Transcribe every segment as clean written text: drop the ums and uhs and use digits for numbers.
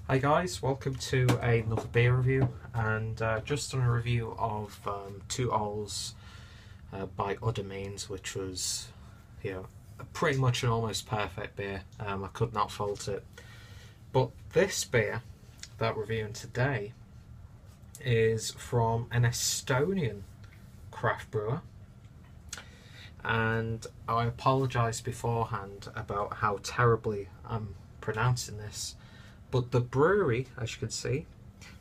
Hi guys, welcome to another beer review, and just done a review of Two Owls by Other Means, which was, pretty much an almost perfect beer. I could not fault it. But this beer that we're reviewing today is from an Estonian craft brewer, and I apologise beforehand about how terribly I'm pronouncing this. But the brewery, as you can see,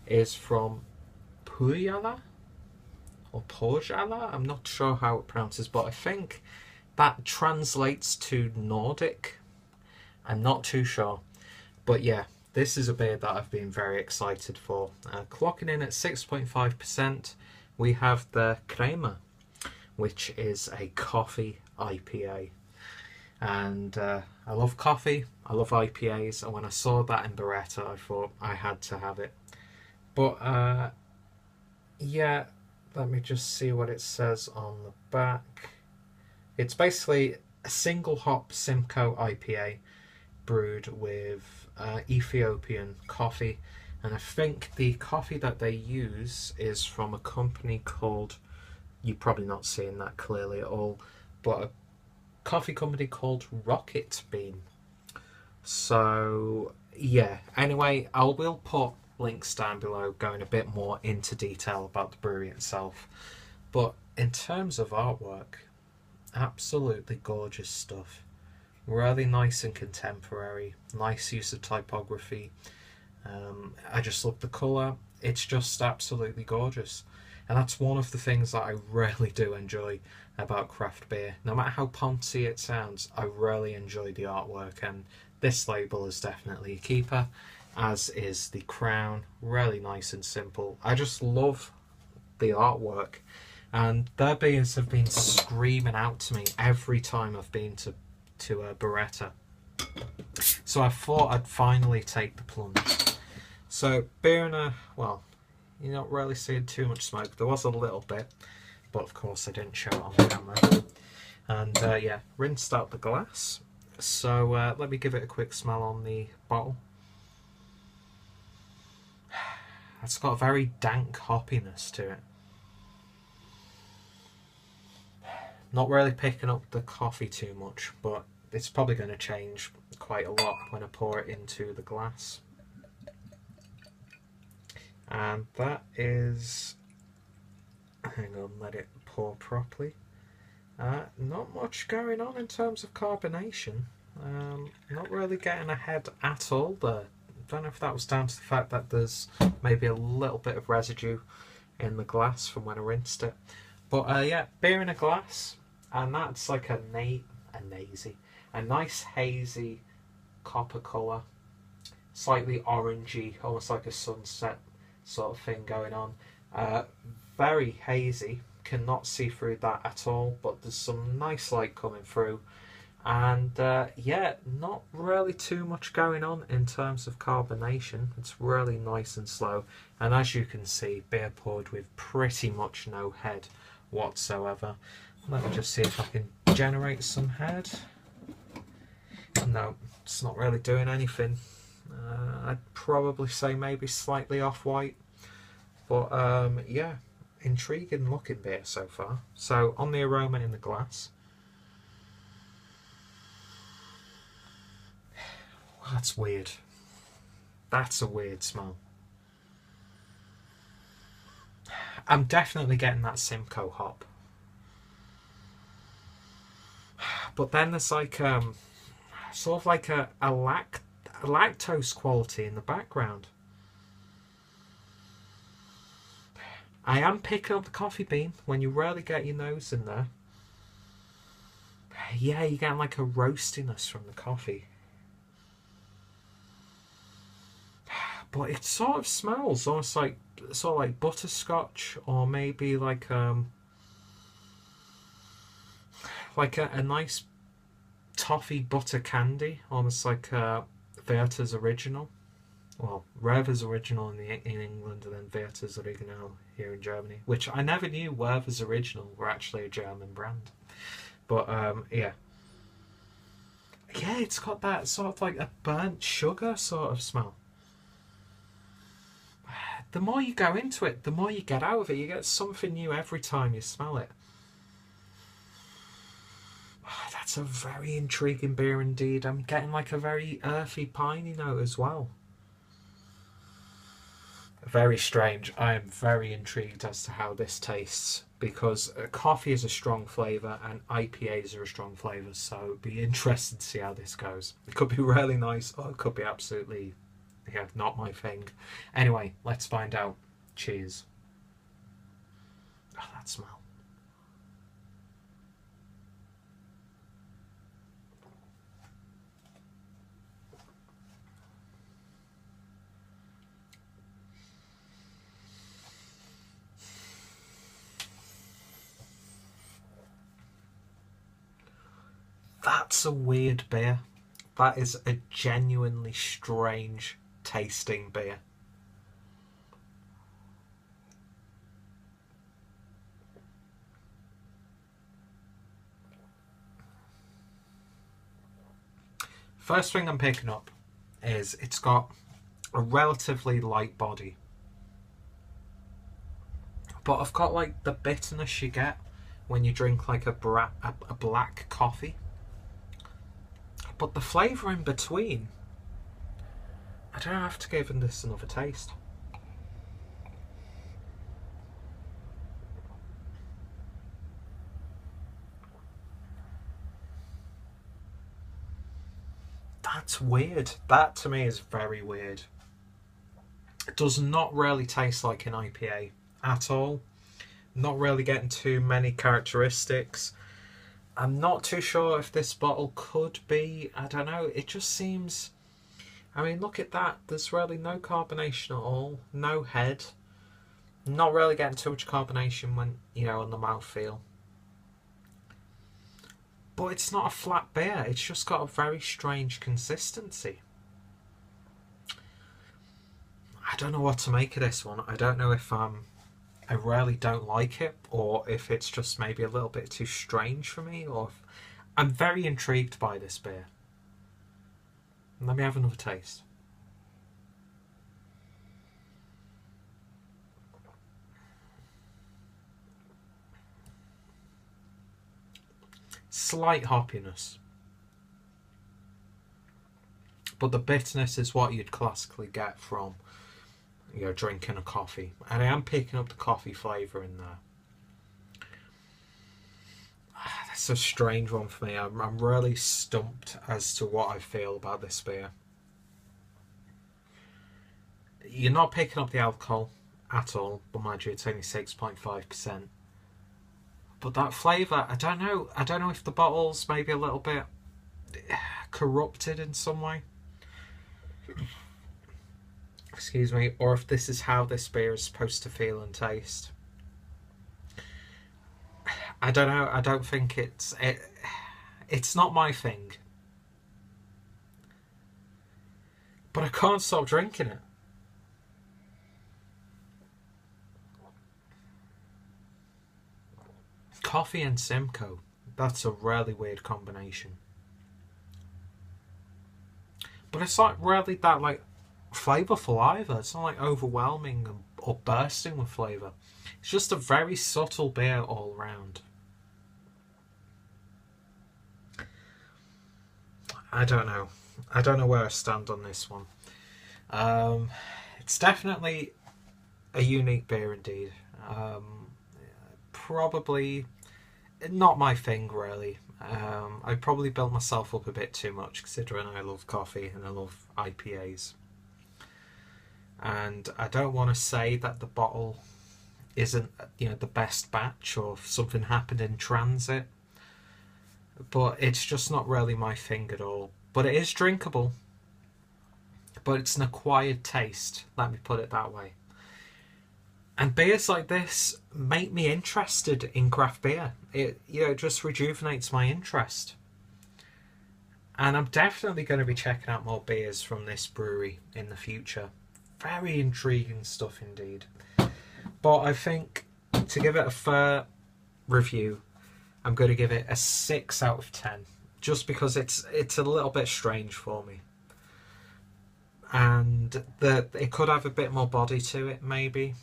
is from Põhjala or Pohjala. I'm not sure how it pronounces, but I think that translates to Nordic. I'm not too sure. But yeah, this is a beer that I've been very excited for. Clocking in at 6.5%, we have the Crema, which is a coffee IPA. And I love coffee, I love IPAs, and when I saw that in Beretta I thought I had to have it. But yeah, let me just see what it says on the back. It's basically a single hop Simcoe IPA brewed with Ethiopian coffee, and I think the coffee that they use is from a company called, you're probably not seeing that clearly at all, but a coffee company called Rocket Bean. So yeah, anyway, I will put links down below going a bit more into detail about the brewery itself. But in terms of artwork, absolutely gorgeous stuff. Really nice and contemporary, nice use of typography. I just love the colour. It's just absolutely gorgeous. And that's one of the things that I really do enjoy about craft beer. No matter how poncy it sounds, I really enjoy the artwork, and this label is definitely a keeper, as is the crown. Really nice and simple. I just love the artwork, and their beers have been screaming out to me every time I've been to Beretta. So I thought I'd finally take the plunge. So beer in a, well, you're not really seeing too much smoke. There was a little bit, but of course I didn't show it on camera. And yeah, rinsed out the glass. So let me give it a quick smell on the bottle. It's got a very dank hoppiness to it. Not really picking up the coffee too much, but it's probably going to change quite a lot when I pour it into the glass. And that is, hang on, let it pour properly. Not much going on in terms of carbonation. Not really getting ahead at all there. Don't know if that was down to the fact that there's maybe a little bit of residue in the glass from when I rinsed it. But yeah, beer in a glass, and that's like a nice hazy copper colour, slightly orangey, almost like a sunset sort of thing going on. Very hazy, cannot see through that at all, but there's some nice light coming through. And yeah, not really too much going on in terms of carbonation. It's really nice and slow, and as you can see, beer poured with pretty much no head whatsoever. Let me just see if I can generate some head. No, it's not really doing anything. I'd probably say maybe slightly off-white, but yeah, intriguing looking beer so far. So on the aroma in the glass, well, that's weird. That's a weird smell. I'm definitely getting that Simcoe hop, but then there's like sort of like a lactose quality in the background. I am picking up the coffee bean when you really get your nose in there. Yeah, you're getting like a roastiness from the coffee. But it sort of smells almost like butterscotch, or maybe like a nice toffee butter candy, almost like Werther's Original. Well, Werther's Original in England, and then Werther's Original here in Germany, which I never knew Werther's Original were actually a German brand. But yeah, it's got that sort of like a burnt sugar sort of smell. the more you go into it, the more you get out of it. You get something new every time you smell it. That's a very intriguing beer indeed. I'm getting like a very earthy, piney note as well. Very strange. I am very intrigued as to how this tastes, because coffee is a strong flavour and IPAs are a strong flavour, so it'd be interesting to see how this goes. It could be really nice, or it could be absolutely, yeah, not my thing. Anyway, let's find out. Cheers. Oh, that smell. That's a weird beer. That is a genuinely strange tasting beer. First thing I'm picking up is it's got a relatively light body. But I've got like the bitterness you get when you drink like a black coffee. But the flavour in between, I don't have to give this another taste. That's weird. That to me is very weird. It does not really taste like an IPA at all. Not really getting too many characteristics. I'm not too sure if this bottle could be, I don't know, it just seems, I mean, look at that, there's really no carbonation at all, no head, not really getting too much carbonation when, you know, on the mouthfeel. But it's not a flat beer, it's just got a very strange consistency. I don't know what to make of this one. I don't know if I really don't like it, or if it's just maybe a little bit too strange for me, or I'm very intrigued by this beer. Let me have another taste. Slight hoppiness, but the bitterness is what you'd classically get from, you know, drinking a coffee, and I am picking up the coffee flavour in there. That's a strange one for me. I'm really stumped as to what I feel about this beer. You're not picking up the alcohol at all, but mind you, it's only 6.5%. But that flavour, I don't know if the bottle's maybe a little bit corrupted in some way. Excuse me, or if this is how this beer is supposed to feel and taste. I don't know. I don't think it's not my thing. But I can't stop drinking it. Coffee and Simcoe. That's a really weird combination. But it's not really that like flavourful either. It's not like overwhelming or bursting with flavour. It's just a very subtle beer all round. I don't know. I don't know where I stand on this one. It's definitely a unique beer indeed. Probably not my thing really. I probably built myself up a bit too much, considering I love coffee and I love IPAs. And I don't want to say that the bottle isn't, you know, the best batch, or if something happened in transit, but it's just not really my thing at all. But it is drinkable, but it's an acquired taste, let me put it that way. And beers like this make me interested in craft beer. It, you know, just rejuvenates my interest. And I'm definitely going to be checking out more beers from this brewery in the future. Very intriguing stuff indeed. But I think to give it a fair review, I'm going to give it a 6 out of 10. Just because it's a little bit strange for me. And and it could have a bit more body to it maybe,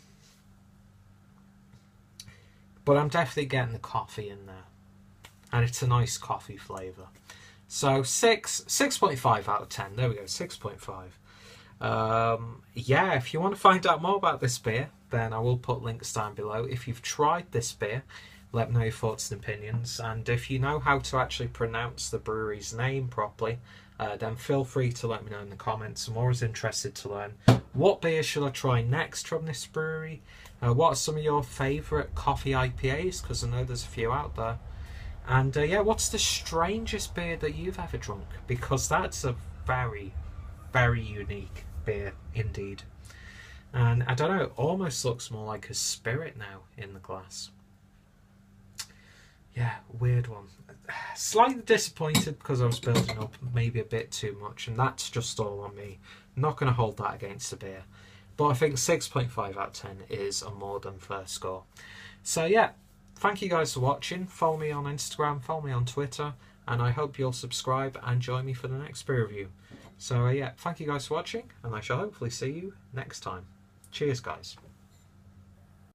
but I'm definitely getting the coffee in there, and it's a nice coffee flavour. So 6.5 out of 10. There we go, 6.5. Yeah, if you want to find out more about this beer, then I will put links down below. If you've tried this beer, let me know your thoughts and opinions, and if you know how to actually pronounce the brewery's name properly, then feel free to let me know in the comments. I'm always interested to learn what beer should I try next from this brewery. What are some of your favourite coffee IPAs, because I know there's a few out there. And yeah, what's the strangest beer that you've ever drunk, because that's a very, very unique beer indeed. And I don't know, it almost looks more like a spirit now in the glass. Yeah, weird one. Slightly disappointed because I was building up maybe a bit too much, and that's just all on me. I'm not going to hold that against the beer. But I think 6.5 out of 10 is a more than fair score. So yeah, thank you guys for watching. Follow me on Instagram, follow me on Twitter, and I hope you'll subscribe and join me for the next beer review. So yeah, thank you guys for watching, and I shall hopefully see you next time. Cheers, guys.